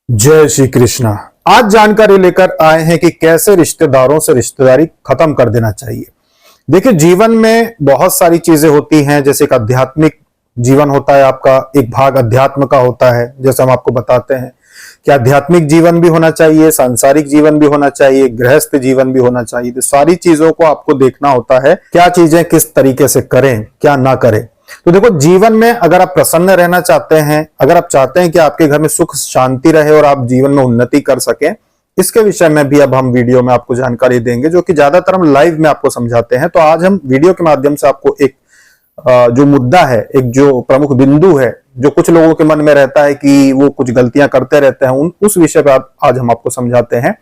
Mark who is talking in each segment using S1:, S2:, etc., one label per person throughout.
S1: जय श्री कृष्णा। आज जानकारी लेकर आए हैं कि कैसे रिश्तेदारों से रिश्तेदारी खत्म कर देना चाहिए। देखिए, जीवन में बहुत सारी चीजें होती हैं। जैसे एक आध्यात्मिक जीवन होता है, आपका एक भाग अध्यात्म का होता है। जैसे हम आपको बताते हैं कि आध्यात्मिक जीवन भी होना चाहिए, सांसारिक जीवन भी होना चाहिए, गृहस्थ जीवन भी होना चाहिए। तो सारी चीजों को आपको देखना होता है, क्या चीजें किस तरीके से करें, क्या ना करें। तो देखो, जीवन में अगर आप प्रसन्न रहना चाहते हैं, अगर आप चाहते हैं कि आपके घर में सुख शांति रहे और आप जीवन में उन्नति कर सकें, इसके विषय में भी अब हम वीडियो में आपको जानकारी देंगे, जो कि ज्यादातर हम लाइव में आपको समझाते हैं। तो आज हम वीडियो के माध्यम से आपको एक जो मुद्दा है, एक जो प्रमुख बिंदु है, जो कुछ लोगों के मन में रहता है कि वो कुछ गलतियां करते रहते हैं, उस विषय पर आज हम आपको समझाते हैं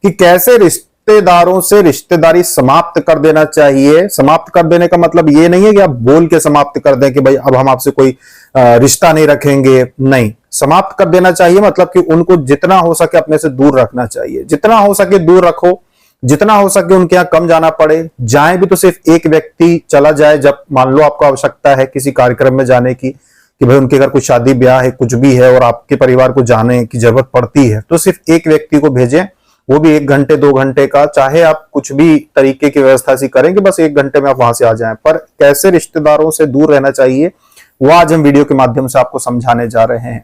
S1: कि कैसे रिश्तेदारों से रिश्तेदारी समाप्त कर देना चाहिए। समाप्त कर देने का मतलब ये नहीं है कि आप बोल के समाप्त कर दें कि भाई अब हम आपसे कोई रिश्ता नहीं रखेंगे। नहीं, समाप्त कर देना चाहिए मतलब कि उनको जितना हो सके अपने से दूर रखना चाहिए। जितना हो सके दूर रखो, जितना हो सके उनके यहाँ कम जाना पड़े। जाए भी तो सिर्फ एक व्यक्ति चला जाए, जब मान लो आपको आवश्यकता है किसी कार्यक्रम में जाने की, कि भाई उनके घर कुछ शादी ब्याह है, कुछ भी है और आपके परिवार को जाने की जरूरत पड़ती है, तो सिर्फ एक व्यक्ति को भेजें, वो भी 1 घंटे 2 घंटे का। चाहे आप कुछ भी तरीके की व्यवस्था सी करें कि बस 1 घंटे में आप वहां से आ जाएं। पर कैसे रिश्तेदारों से दूर रहना चाहिए, वो आज हम वीडियो के माध्यम से आपको समझाने जा रहे हैं।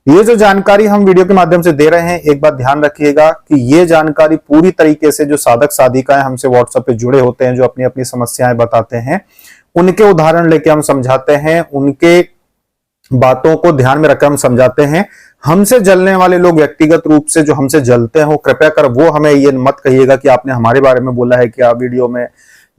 S1: ये जो जानकारी हम वीडियो के माध्यम से दे रहे हैं, एक बात ध्यान रखिएगा कि ये जानकारी पूरी तरीके से जो साधक साधिकाएं हमसे व्हाट्सएप पे जुड़े होते हैं, जो अपनी अपनी समस्याएं बताते हैं, उनके उदाहरण लेके हम समझाते हैं, उनके बातों को ध्यान में रखकर हम समझाते हैं। हमसे जलने वाले लोग व्यक्तिगत रूप से जो हमसे जलते हैं, वो कृपया कर वो हमें ये मत कहिएगा कि आपने हमारे बारे में बोला है क्या वीडियो में,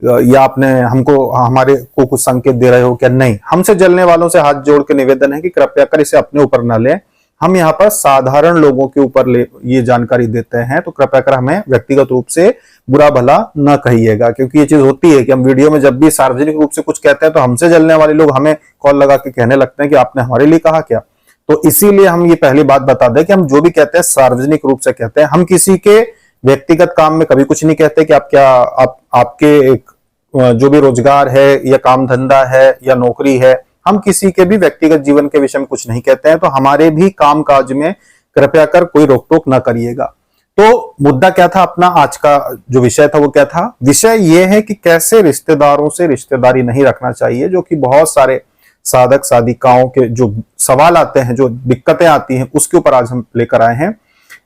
S1: या आपने हमको हमारे को कुछ संकेत दे रहे हो क्या। नहीं, हमसे जलने वालों से हाथ जोड़ के निवेदन है कि कृपया कर इसे अपने ऊपर ना लें। हम यहाँ पर साधारण लोगों के ऊपर ये जानकारी देते हैं, तो कृपया कर हमें व्यक्तिगत रूप से बुरा भला न कहिएगा। क्योंकि ये चीज होती है कि हम वीडियो में जब भी सार्वजनिक रूप से कुछ कहते हैं, तो हमसे जलने वाले लोग हमें कॉल लगा के कहने लगते हैं कि आपने हमारे लिए कहा क्या। तो इसीलिए हम ये पहली बात बता दें कि हम जो भी कहते हैं सार्वजनिक रूप से कहते हैं। हम किसी के व्यक्तिगत काम में कभी कुछ नहीं कहते कि आप क्या आपके एक जो भी रोजगार है या काम धंधा है या नौकरी है, हम किसी के भी व्यक्तिगत जीवन के विषय में कुछ नहीं कहते हैं। तो हमारे भी काम काज में कृपया कर कोई रोक टोक ना करिएगा। तो मुद्दा क्या था अपना, आज का जो विषय था वो क्या था? विषय ये है कि कैसे रिश्तेदारों से रिश्तेदारी नहीं रखना चाहिए। जो कि बहुत सारे साधक साधिकाओं के जो सवाल आते हैं, जो दिक्कतें आती हैं, उसके ऊपर आज हम लेकर आए हैं।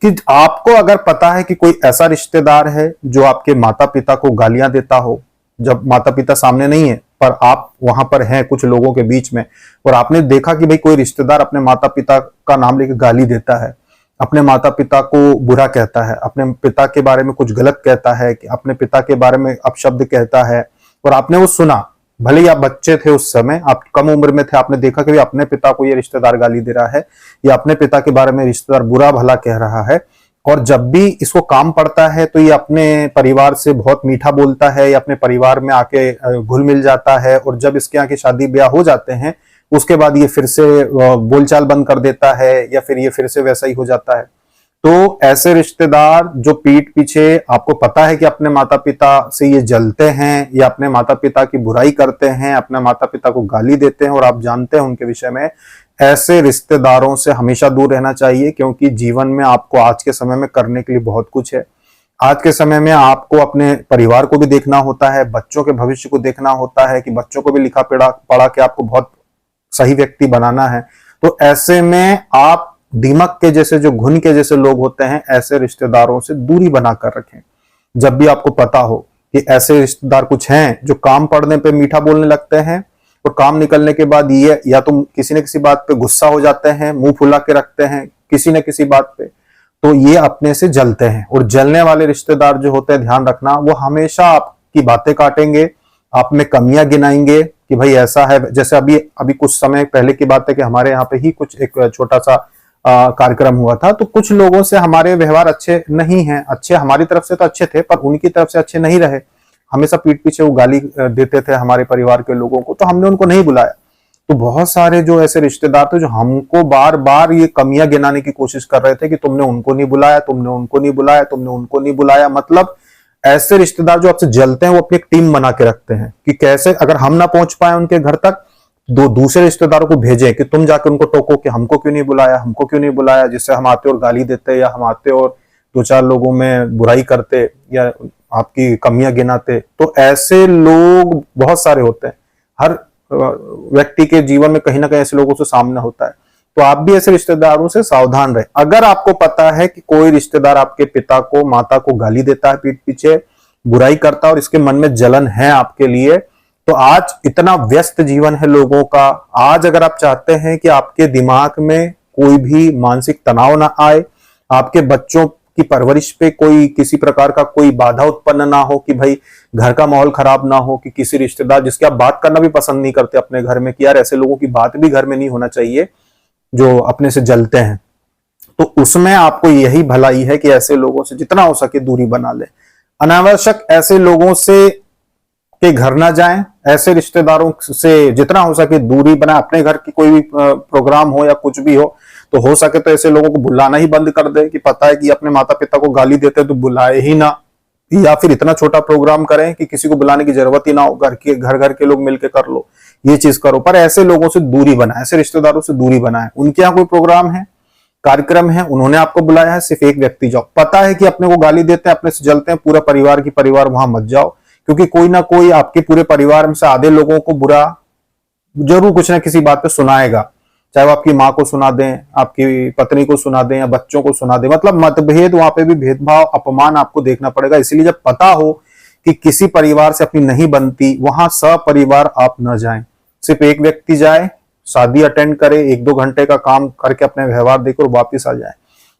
S1: कि आपको अगर पता है कि कोई ऐसा रिश्तेदार है जो आपके माता पिता को गालियां देता हो, जब माता पिता सामने नहीं है पर आप वहां पर हैं कुछ लोगों के बीच में, और आपने देखा कि भाई कोई रिश्तेदार अपने माता पिता का नाम लेकर गाली देता है, अपने माता पिता को बुरा कहता है, अपने पिता के बारे में कुछ गलत कहता है, कि अपने पिता के बारे में अपशब्द कहता है, और आपने वो सुना, भले ही आप बच्चे थे उस समय, आप कम उम्र में थे, आपने देखा कि अपने पिता को ये रिश्तेदार गाली दे रहा है या अपने पिता के बारे में रिश्तेदार बुरा भला कह रहा है, और जब भी इसको काम पड़ता है तो ये अपने परिवार से बहुत मीठा बोलता है, या अपने परिवार में आके घुल मिल जाता है, और जब इसके यहाँ के शादी ब्याह हो जाते हैं उसके बाद ये फिर से बोलचाल बंद कर देता है, या फिर ये फिर से वैसा ही हो जाता है। तो ऐसे रिश्तेदार जो पीठ पीछे आपको पता है कि अपने माता पिता से ये जलते हैं या अपने माता पिता की बुराई करते हैं, अपने माता पिता को गाली देते हैं, और आप जानते हैं उनके विषय में, ऐसे रिश्तेदारों से हमेशा दूर रहना चाहिए। क्योंकि जीवन में आपको आज के समय में करने के लिए बहुत कुछ है। आज के समय में आपको अपने परिवार को भी देखना होता है, बच्चों के भविष्य को देखना होता है, कि बच्चों को भी लिखा पढ़ा के आपको बहुत सही व्यक्ति बनाना है। तो ऐसे में आप दीमक के जैसे, जो घुन के जैसे लोग होते हैं, ऐसे रिश्तेदारों से दूरी बनाकर रखें। जब भी आपको पता हो कि ऐसे रिश्तेदार कुछ हैं जो काम पड़ने पे मीठा बोलने लगते हैं, और काम निकलने के बाद ये या तो किसी न किसी बात पे गुस्सा हो जाते हैं, मुंह फुला के रखते हैं किसी न किसी बात पे, तो ये अपने से जलते हैं। और जलने वाले रिश्तेदार जो होते हैं, ध्यान रखना, वो हमेशा आपकी बातें काटेंगे, आप में कमियां गिनाएंगे कि भाई ऐसा है। जैसे अभी कुछ समय पहले की बात है कि हमारे यहाँ पे ही कुछ एक छोटा सा कार्यक्रम हुआ था, तो कुछ लोगों से हमारे व्यवहार अच्छे नहीं हैं। अच्छे हमारी तरफ से तो अच्छे थे, पर उनकी तरफ से अच्छे नहीं रहे। हमेशा पीठ पीछे वो गाली देते थे हमारे परिवार के लोगों को, तो हमने उनको नहीं बुलाया। तो बहुत सारे जो ऐसे रिश्तेदार थे जो हमको बार बार ये कमियां गिनाने की कोशिश कर रहे थे कि तुमने उनको नहीं बुलाया, तुमने उनको नहीं बुलाया, तुमने उनको नहीं बुलाया। मतलब ऐसे रिश्तेदार जो आपसे जलते हैं, वो अपनी एक टीम बना के रखते हैं कि कैसे अगर हम ना पहुंच पाए उनके घर तक, दो दूसरे रिश्तेदारों को भेजें कि तुम जाकर उनको टोको कि हमको क्यों नहीं बुलाया, हमको क्यों नहीं बुलाया, जिससे हम आते और गाली देते या हम आते और दो चार लोगों में बुराई करते या आपकी कमियां गिनाते। तो ऐसे लोग बहुत सारे होते हैं, हर व्यक्ति के जीवन में कहीं ना कहीं ऐसे लोगों से सामना होता है। तो आप भी ऐसे रिश्तेदारों से सावधान रहे। अगर आपको पता है कि कोई रिश्तेदार आपके पिता को, माता को गाली देता है, पीठ पीछे बुराई करता है और इसके मन में जलन है आपके लिए, तो आज इतना व्यस्त जीवन है लोगों का, आज अगर आप चाहते हैं कि आपके दिमाग में कोई भी मानसिक तनाव ना आए, आपके बच्चों की परवरिश पे कोई किसी प्रकार का कोई बाधा उत्पन्न ना हो, कि भाई घर का माहौल खराब ना हो, कि किसी रिश्तेदार जिसके आप बात करना भी पसंद नहीं करते अपने घर में, कि यार ऐसे लोगों की बात भी घर में नहीं होना चाहिए जो अपने से जलते हैं, तो उसमें आपको यही भलाई है कि ऐसे लोगों से जितना हो सके दूरी बना ले। अनावश्यक ऐसे लोगों से के घर ना जाएं, ऐसे रिश्तेदारों से जितना हो सके दूरी बनाए। अपने घर की कोई भी प्रोग्राम हो या कुछ भी हो सके तो ऐसे लोगों को बुलाना ही बंद कर दे, कि पता है कि अपने माता पिता को गाली देते तो बुलाए ही ना, या फिर इतना छोटा प्रोग्राम करें कि किसी को बुलाने की जरूरत ही ना हो, घर के लोग मिलके कर लो, ये चीज करो। पर ऐसे लोगों से दूरी बनाए, ऐसे रिश्तेदारों से दूरी बनाए। उनके यहाँ कोई प्रोग्राम है, कार्यक्रम है, उन्होंने आपको बुलाया है, सिर्फ एक व्यक्ति जाओ। पता है कि अपने को गाली देते हैं, अपने से जलते हैं, पूरा परिवार वहां मत जाओ, क्योंकि कोई ना कोई आपके पूरे परिवार में से आधे लोगों को बुरा जरूर कुछ ना किसी बात पे सुनाएगा, चाहे वो आपकी माँ को सुना दें, आपकी पत्नी को सुना दें या बच्चों को सुना दें। मतलब मतभेद, वहां पे भी भेदभाव, अपमान आपको देखना पड़ेगा। इसीलिए जब पता हो कि किसी परिवार से अपनी नहीं बनती, वहां सपरिवार आप न जाएं, सिर्फ एक व्यक्ति जाए, शादी अटेंड करे, 1-2 घंटे का काम करके अपने व्यवहार देकर वापिस आ जाए।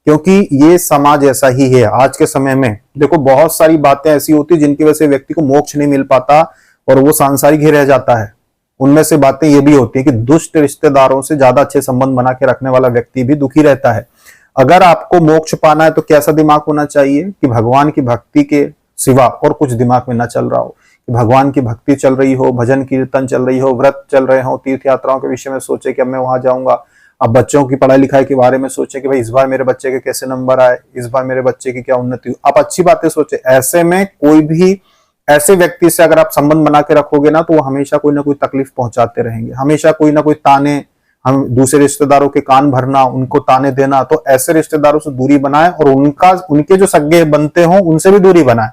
S1: क्योंकि ये समाज ऐसा ही है आज के समय में। देखो बहुत सारी बातें ऐसी होती जिनकी वजह से व्यक्ति को मोक्ष नहीं मिल पाता और वो सांसारिक ही रह जाता है। उनमें से बातें ये भी होती है कि दुष्ट रिश्तेदारों से ज्यादा अच्छे संबंध बना के रखने वाला व्यक्ति भी दुखी रहता है। अगर आपको मोक्ष पाना है तो कैसा दिमाग होना चाहिए कि भगवान की भक्ति के सिवा और कुछ दिमाग में न चल रहा हो, कि भगवान की भक्ति चल रही हो, भजन कीर्तन चल रही हो, व्रत चल रहे हो, तीर्थ यात्राओं के विषय में सोचे कि अब मैं वहां जाऊंगा। अब बच्चों की पढ़ाई लिखाई के बारे में सोचे कि भाई इस बार मेरे बच्चे के कैसे नंबर आए, इस बार मेरे बच्चे की क्या उन्नति हो। आप अच्छी बातें सोचे। ऐसे में कोई भी ऐसे व्यक्ति से अगर आप संबंध बना के रखोगे ना, तो वो हमेशा कोई ना कोई तकलीफ पहुंचाते रहेंगे, हमेशा कोई ना कोई ताने, हम दूसरे रिश्तेदारों के कान भरना, उनको ताने देना। तो ऐसे रिश्तेदारों से दूरी बनाए और उनके जो सगे बनते हो उनसे भी दूरी बनाए।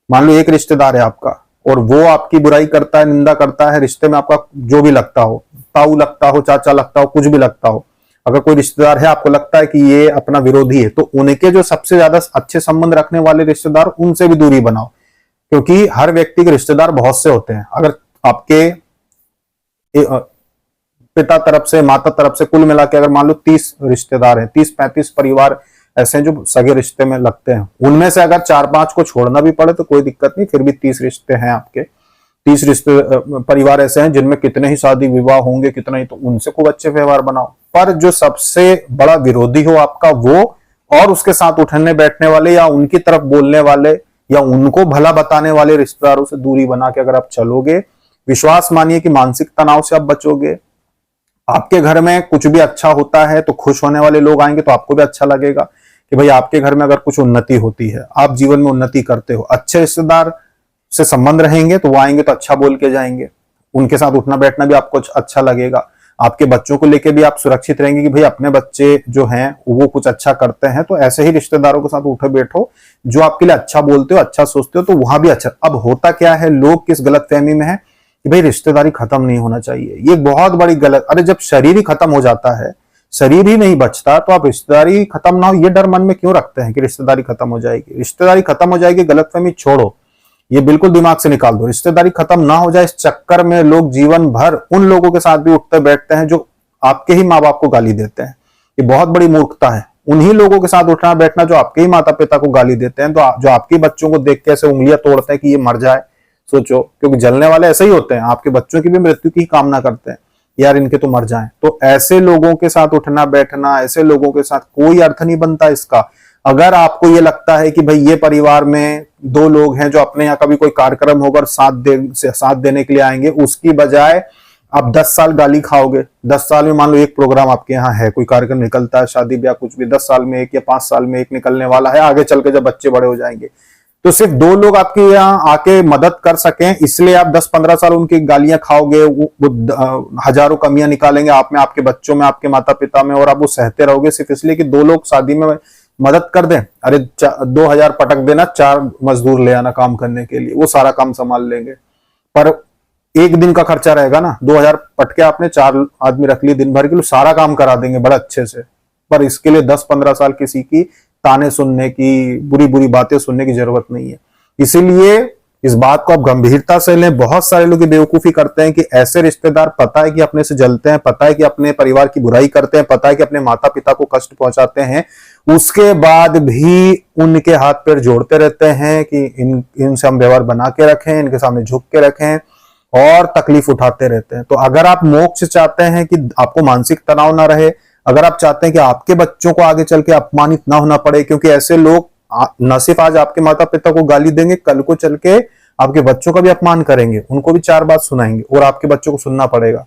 S1: मान लो एक रिश्तेदार है आपका और वो आपकी बुराई करता है, निंदा करता है, रिश्ते में आपका जो भी लगता हो, ताऊ लगता हो, चाचा लगता हो, कुछ भी लगता हो, अगर कोई रिश्तेदार है आपको लगता है कि ये अपना विरोधी है, तो उनके जो सबसे ज्यादा अच्छे संबंध रखने वाले रिश्तेदार, उनसे भी दूरी बनाओ। क्योंकि हर व्यक्ति के रिश्तेदार बहुत से होते हैं। अगर आपके पिता तरफ से, माता तरफ से कुल मिला के अगर मान लो 30 रिश्तेदार हैं, 30-35 परिवार ऐसे हैं जो सगे रिश्ते में लगते हैं, उनमें से अगर 4-5 को छोड़ना भी पड़े तो कोई दिक्कत नहीं, फिर भी 30 रिश्ते हैं आपके। 30 रिश्ते परिवार ऐसे हैं जिनमें कितने ही शादी विवाह होंगे, कितना ही, तो उनसे खूब अच्छे व्यवहार बनाओ। पर जो सबसे बड़ा विरोधी हो आपका, वो और उसके साथ उठने बैठने वाले या उनकी तरफ बोलने वाले या उनको भला बताने वाले रिश्तेदारों से दूरी बना के अगर आप चलोगे, विश्वास मानिए कि मानसिक तनाव से आप बचोगे। आपके घर में कुछ भी अच्छा होता है तो खुश होने वाले लोग आएंगे, तो आपको भी अच्छा लगेगा कि भाई आपके घर में अगर कुछ उन्नति होती है, आप जीवन में उन्नति करते हो, अच्छे रिश्तेदार से संबंध रहेंगे तो वो आएंगे तो अच्छा बोल के जाएंगे, उनके साथ उठना बैठना भी आपको अच्छा लगेगा। आपके बच्चों को लेके भी आप सुरक्षित रहेंगे कि भाई अपने बच्चे जो हैं वो कुछ अच्छा करते हैं, तो ऐसे ही रिश्तेदारों के साथ उठो बैठो जो आपके लिए अच्छा बोलते हो, अच्छा सोचते हो, तो वहां भी अच्छा। अब होता क्या है, लोग किस गलतफहमी में है कि भाई रिश्तेदारी खत्म नहीं होना चाहिए, ये बहुत बड़ी गलत। अरे जब शरीर ही खत्म हो जाता है, शरीर ही नहीं बचता, तो आप रिश्तेदारी खत्म ना हो ये डर मन में क्यों रखते हैं कि रिश्तेदारी खत्म हो जाएगी। रिश्तेदारी खत्म हो जाएगी, गलतफहमी छोड़ो, ये बिल्कुल दिमाग से निकाल दो। रिश्तेदारी खत्म ना हो जाए इस चक्कर में लोग जीवन भर उन लोगों के साथ भी उठते बैठते हैं जो आपके ही माँ बाप को गाली देते हैं। ये बहुत बड़ी मूर्खता है, उन्हीं लोगों के साथ उठना बैठना जो आपके ही माता पिता को गाली देते हैं, तो जो आपके बच्चों को देख के ऐसे उंगलियां तोड़ते हैं कि ये मर जाए। सोचो, क्योंकि जलने वाले ऐसे ही होते हैं, आपके बच्चों की भी मृत्यु की कामना करते हैं, यार इनके तो मर जाएं। तो ऐसे लोगों के साथ उठना बैठना, ऐसे लोगों के साथ कोई अर्थ नहीं बनता इसका। अगर आपको ये लगता है कि भाई ये परिवार में 2 लोग हैं जो अपने यहाँ कभी कोई कार्यक्रम होगा और साथ देने के लिए आएंगे, उसकी बजाय आप 10 साल गाली खाओगे। 10 साल में मान लो एक प्रोग्राम आपके यहाँ है, कोई कार्यक्रम निकलता है, शादी ब्याह कुछ भी, 10 साल में एक या 5 साल में एक निकलने वाला है, आगे चल के जब बच्चे बड़े हो जाएंगे, तो सिर्फ दो लोग आपके यहाँ आके मदद कर सकें इसलिए आप 10-15 साल उनकी गालियां खाओगे, वो हजारों कमियां निकालेंगे आप में, आपके बच्चों में, आपके माता पिता में, और आप वो सहते रहोगे सिर्फ इसलिए कि दो लोग शादी में मदद कर दें। अरे 2,000 पटक देना, 4 मजदूर ले आना काम करने के लिए, वो सारा काम संभाल लेंगे। पर एक दिन का खर्चा रहेगा ना, 2,000 पटके आपने 4 आदमी रख लिए दिन भर के लिए, सारा काम करा देंगे बड़ा अच्छे से। पर इसके लिए 10-15 साल किसी की ताने सुनने की, बुरी बुरी बातें सुनने की जरूरत नहीं है। इसीलिए इस बात को आप गंभीरता से लें। बहुत सारे लोग बेवकूफी करते हैं कि ऐसे रिश्तेदार पता है कि अपने से जलते हैं, पता है कि अपने परिवार की बुराई करते हैं, पता है कि अपने माता पिता को कष्ट पहुंचाते हैं, उसके बाद भी उनके हाथ पैर जोड़ते रहते हैं कि इनसे हम व्यवहार बना के रखें, इनके सामने झुक के रखें, और तकलीफ उठाते रहते हैं। तो अगर आप मोक्ष चाहते हैं कि आपको मानसिक तनाव ना रहे, अगर आप चाहते हैं कि आपके बच्चों को आगे चल के अपमानित ना होना पड़े, क्योंकि ऐसे लोग न सिर्फ आज आपके माता पिता को गाली देंगे, कल को चल के आपके बच्चों का भी अपमान करेंगे, उनको भी 4 बात सुनाएंगे और आपके बच्चों को सुनना पड़ेगा।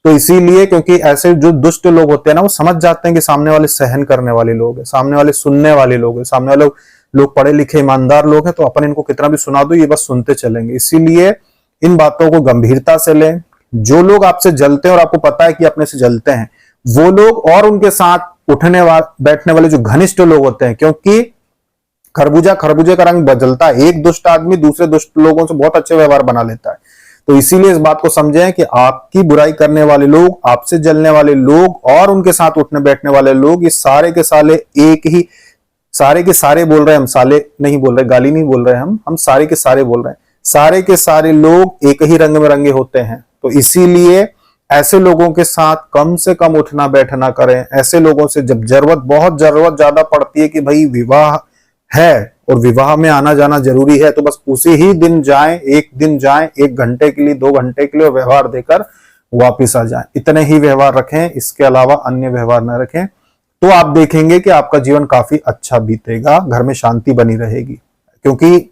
S1: तो इसीलिए, क्योंकि ऐसे जो दुष्ट लोग होते हैं ना, वो समझ जाते हैं कि सामने वाले सहन करने वाले लोग हैं, सामने वाले सुनने वाले लोग हैं, सामने वाले लोग पढ़े लिखे ईमानदार लोग हैं, तो अपन इनको कितना भी सुना दो ये बस सुनते चलेंगे। इसीलिए इन बातों को गंभीरता से लें। जो लोग आपसे जलते हैं और आपको पता है कि अपने से जलते हैं, वो लोग और उनके साथ उठने बैठने वाले जो घनिष्ठ लोग होते हैं, क्योंकि खरबूजे का रंग बदलता है। एक दुष्ट आदमी दूसरे दुष्ट लोगों से बहुत अच्छे व्यवहार बना लेता है। तो इसीलिए इस बात को समझें कि आपकी बुराई करने वाले लोग, आपसे जलने वाले लोग और उनके साथ उठने बैठने वाले लोग, ये सारे के साले एक ही, सारे के सारे बोल रहे हैं हम, साले नहीं बोल रहे, गाली नहीं बोल रहे हम सारे के सारे बोल रहे हैं। सारे के सारे लोग एक ही रंग में रंगे होते हैं। तो इसीलिए ऐसे लोगों के साथ कम से कम उठना बैठना करें। ऐसे लोगों से जब बहुत जरूरत ज्यादा पड़ती है कि भाई विवाह है और विवाह में आना जाना जरूरी है, तो बस उसी ही दिन जाएं, एक दिन जाएं, 1 घंटे के लिए, 2 घंटे के लिए, व्यवहार देकर वापिस आ जाएं। इतने ही व्यवहार रखें, इसके अलावा अन्य व्यवहार न रखें। तो आप देखेंगे कि आपका जीवन काफी अच्छा बीतेगा, घर में शांति बनी रहेगी। क्योंकि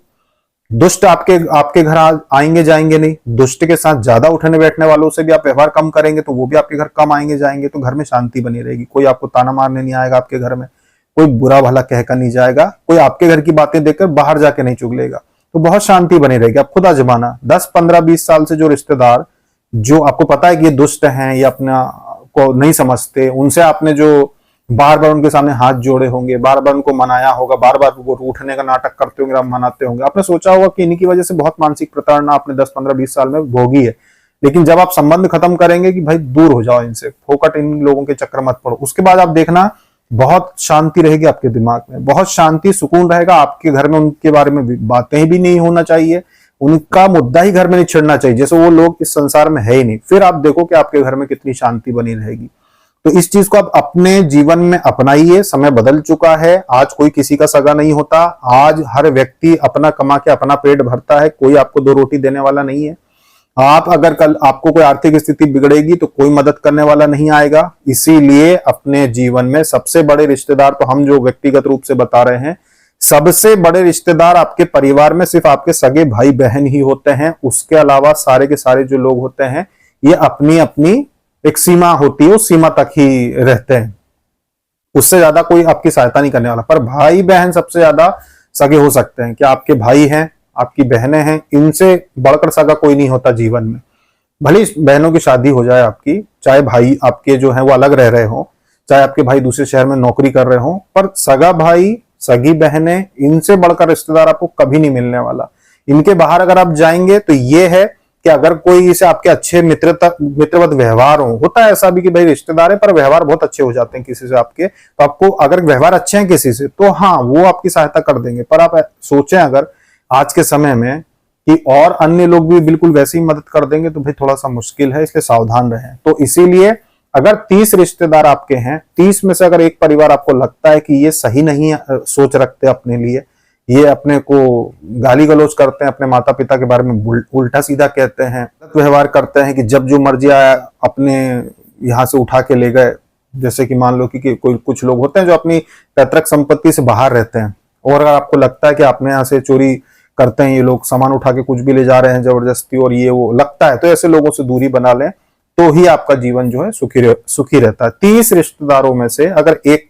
S1: दुष्ट आपके घर आएंगे जाएंगे नहीं, दुष्ट के साथ ज्यादा उठने बैठने वालों से भी आप व्यवहार कम करेंगे तो वो भी आपके घर कम आएंगे जाएंगे, तो घर में शांति बनी रहेगी। कोई आपको ताना मारने नहीं आएगा आपके घर में, कोई बुरा भला कहकर नहीं जाएगा, कोई आपके घर की बातें देखकर बाहर जाके नहीं चुगलेगा, तो बहुत शांति बनी रहेगी। आप खुद आजमाना। 10, 15, 20 साल से जो रिश्तेदार, जो आपको पता है कि ये दुष्ट हैं, ये अपना को नहीं समझते, उनसे आपने जो बार बार उनके सामने हाथ जोड़े होंगे, बार बार उनको मनाया होगा, बार बार वो रूठने का नाटक करते होंगे, आप मनाते होंगे, आपने सोचा होगा कि इनकी वजह से बहुत मानसिक प्रताड़ना आपने 10, 15, 20 साल में भोगी है। लेकिन जब आप संबंध खत्म करेंगे कि भाई दूर हो जाओ इनसे, फोकट इन लोगों के चक्कर मत पड़ो, उसके बाद आप देखना बहुत शांति रहेगी आपके दिमाग में, बहुत शांति सुकून रहेगा। आपके घर में उनके बारे में बातें भी नहीं होना चाहिए, उनका मुद्दा ही घर में नहीं छिड़ना चाहिए, जैसे वो लोग इस संसार में है ही नहीं। फिर आप देखो कि आपके घर में कितनी शांति बनी रहेगी। तो इस चीज को आप अपने जीवन में अपनाइए। समय बदल चुका है, आज कोई किसी का सगा नहीं होता, आज हर व्यक्ति अपना कमा के अपना पेट भरता है, कोई आपको 2 रोटी देने वाला नहीं है। आप अगर कल आपको कोई आर्थिक स्थिति बिगड़ेगी तो कोई मदद करने वाला नहीं आएगा। इसीलिए अपने जीवन में सबसे बड़े रिश्तेदार, तो हम जो व्यक्तिगत रूप से बता रहे हैं, सबसे बड़े रिश्तेदार आपके परिवार में सिर्फ आपके सगे भाई बहन ही होते हैं। उसके अलावा सारे के सारे जो लोग होते हैं, ये अपनी अपनी एक सीमा होती है, उस सीमा तक ही रहते हैं, उससे ज्यादा कोई आपकी सहायता नहीं करने वाला। पर भाई बहन सबसे ज्यादा सगे हो सकते हैं। क्या आपके भाई हैं, आपकी बहनें हैं, इनसे बढ़कर सगा कोई नहीं होता जीवन में। भले बहनों की शादी हो जाए आपकी, चाहे भाई आपके जो है वो अलग रह रहे हो, चाहे आपके भाई दूसरे शहर में नौकरी कर रहे हो, पर सगा भाई, सगी बहनें, इनसे बढ़कर रिश्तेदार आपको कभी नहीं मिलने वाला। इनके बाहर अगर आप जाएंगे तो ये है कि अगर कोई से आपके अच्छे मित्रवत व्यवहार होता है ऐसा भी कि भाई रिश्तेदार है पर व्यवहार बहुत अच्छे हो जाते हैं किसी से आपके, तो आपको अगर व्यवहार अच्छे हैं किसी से तो हाँ वो आपकी सहायता कर देंगे। पर आप सोचें अगर आज के समय में कि और अन्य लोग भी बिल्कुल वैसे ही मदद कर देंगे तो भाई थोड़ा सा मुश्किल है, इसलिए सावधान रहें। तो इसीलिए अगर 30 रिश्तेदार आपके हैं, 30 में से अगर एक परिवार आपको लगता है कि ये सही नहीं सोच रखते अपने लिए, ये अपने को गाली गलौज करते हैं, अपने माता पिता के बारे में उल्टा सीधा कहते हैं, व्यवहार करते हैं कि जब जो मर्जी आया अपने यहाँ से उठा के ले गए। जैसे कि मान लो कि कोई कुछ लोग होते हैं जो अपनी पैतृक संपत्ति से बाहर रहते हैं, और अगर आपको लगता है कि अपने यहाँ से चोरी करते हैं ये लोग, सामान उठा के कुछ भी ले जा रहे हैं जबरदस्ती और ये वो लगता है, तो ऐसे लोगों से दूरी बना लें, तो ही आपका जीवन जो है सुखी रहता है। 30 रिश्तेदारों में से अगर एक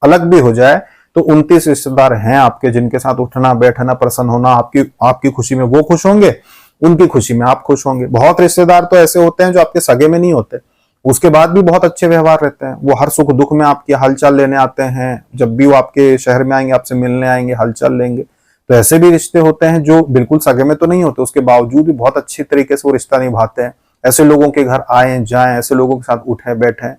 S1: अलग भी हो जाए तो 29 रिश्तेदार हैं आपके जिनके साथ उठना बैठना प्रसन्न होना, आपकी आपकी खुशी में वो खुश होंगे, उनकी खुशी में आप खुश होंगे। बहुत रिश्तेदार तो ऐसे होते हैं जो आपके सगे में नहीं होते, उसके बाद भी बहुत अच्छे व्यवहार रहते हैं। वो हर सुख दुख में आपकी हालचाल लेने आते हैं, जब भी वो आपके शहर में आएंगे आपसे मिलने आएंगे, हालचाल लेंगे। तो ऐसे भी रिश्ते होते हैं जो बिल्कुल सगे में तो नहीं होते, उसके बावजूद भी बहुत अच्छी तरीके से वो रिश्ता निभाते हैं। ऐसे लोगों के घर आए जाएं, ऐसे लोगों के साथ उठे बैठे।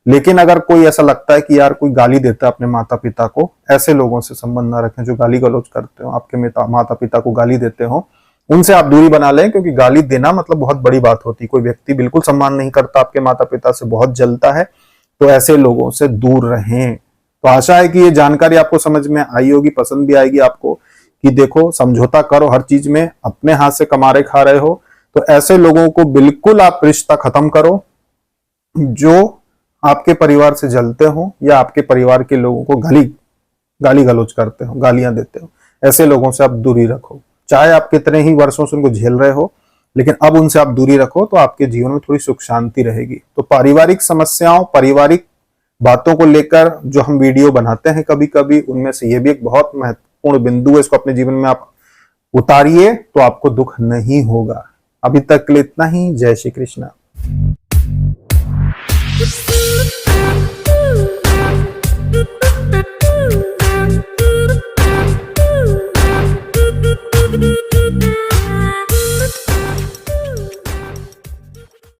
S1: लेकिन अगर कोई ऐसा लगता है कि यार कोई गाली देता है अपने माता पिता को, ऐसे लोगों से संबंध ना रखें जो गाली गलौज करते हो, आपके माता पिता को गाली देते हो, उनसे आप दूरी बना लें। क्योंकि गाली देना मतलब बहुत बड़ी बात होती है। कोई व्यक्ति बिल्कुल सम्मान नहीं करता, आपके माता पिता से बहुत जलता है, तो ऐसे लोगों से दूर रहें। तो आशा है कि ये जानकारी आपको समझ में आई होगी, पसंद भी आएगी आपको, कि देखो समझौता करो हर चीज में, अपने हाथ से कमा रहे खा रहे हो, तो ऐसे लोगों को बिल्कुल आप रिश्ता खत्म करो जो आपके परिवार से जलते हो या आपके परिवार के लोगों को गाली गलौज करते हो, गालियां देते हो। ऐसे लोगों से आप दूरी रखो, चाहे आप कितने ही वर्षों से उनको झेल रहे हो, लेकिन अब उनसे आप दूरी रखो तो आपके जीवन में थोड़ी सुख शांति रहेगी। तो पारिवारिक समस्याओं, पारिवारिक बातों को लेकर जो हम वीडियो बनाते हैं कभी कभी, उनमें से ये भी एक बहुत महत्वपूर्ण बिंदु है। इसको अपने जीवन में आप उतारिए तो आपको दुख नहीं होगा। अभी तक के लिए इतना ही। जय श्री कृष्णा।